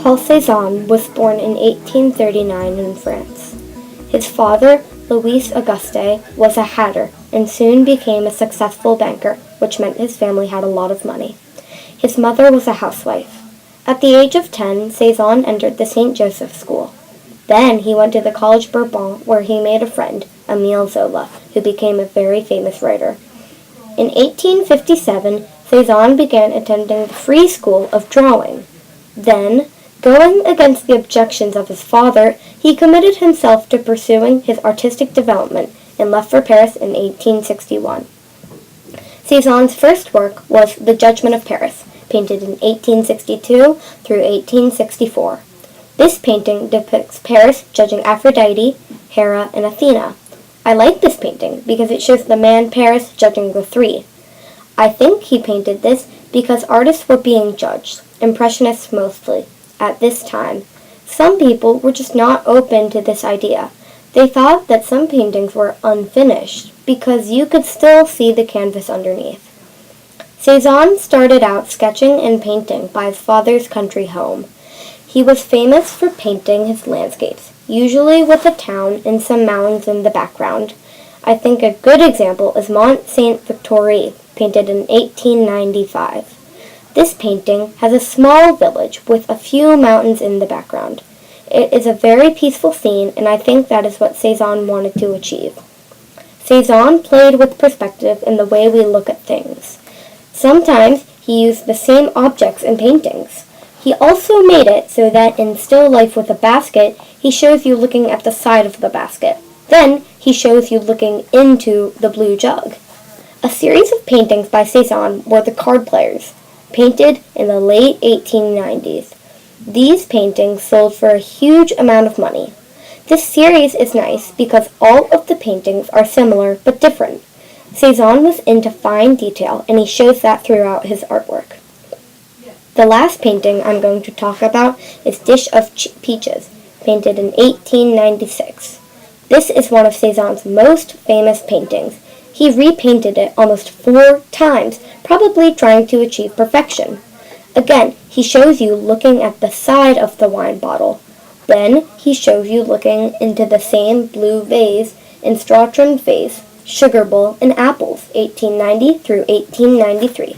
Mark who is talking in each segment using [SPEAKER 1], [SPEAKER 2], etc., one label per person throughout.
[SPEAKER 1] Paul Cezanne was born in 1839 in France. His father, Louis Auguste, was a hatter and soon became a successful banker, which meant his family had a lot of money. His mother was a housewife. At the age of 10, Cezanne entered the St. Joseph School. Then he went to the College Bourbon, where he made a friend, Émile Zola, who became a very famous writer. In 1857, Cezanne began attending the Free School of Drawing. Then, going against the objections of his father, he committed himself to pursuing his artistic development and left for Paris in 1861. Cezanne's first work was The Judgment of Paris, painted in 1862 through 1864. This painting depicts Paris judging Aphrodite, Hera, and Athena. I like this painting because it shows the man Paris judging the three. I think he painted this because artists were being judged, Impressionists mostly, at this time. Some people were just not open to this idea. They thought that some paintings were unfinished because you could still see the canvas underneath. Cezanne started out sketching and painting by his father's country home. He was famous for painting his landscapes, usually with a town and some mountains in the background. I think a good example is Mont Sainte-Victoire, painted in 1895. This painting has a small village with a few mountains in the background. It is a very peaceful scene, and I think that is what Cezanne wanted to achieve. Cezanne played with perspective in the way we look at things. Sometimes he used the same objects in paintings. He also made it so that in still life with a basket, he shows you looking at the side of the basket. Then he shows you looking into the blue jug. A series of paintings by Cezanne were The Card Players, painted in the late 1890s. These paintings sold for a huge amount of money. This series is nice because all of the paintings are similar but different. Cezanne was into fine detail, and he shows that throughout his artwork. The last painting I'm going to talk about is Dish of Peaches, painted in 1896. This is one of Cezanne's most famous paintings. He repainted it almost 4 times, probably trying to achieve perfection. Again, he shows you looking at the side of the wine bottle. Then he shows you looking into the same blue vase and straw-trimmed vase, sugar bowl, and apples, 1890 through 1893.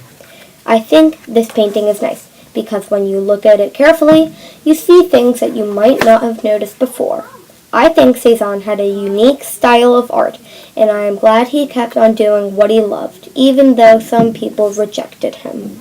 [SPEAKER 1] I think this painting is nice because when you look at it carefully, you see things that you might not have noticed before. I think Cezanne had a unique style of art, and I am glad he kept on doing what he loved, even though some people rejected him.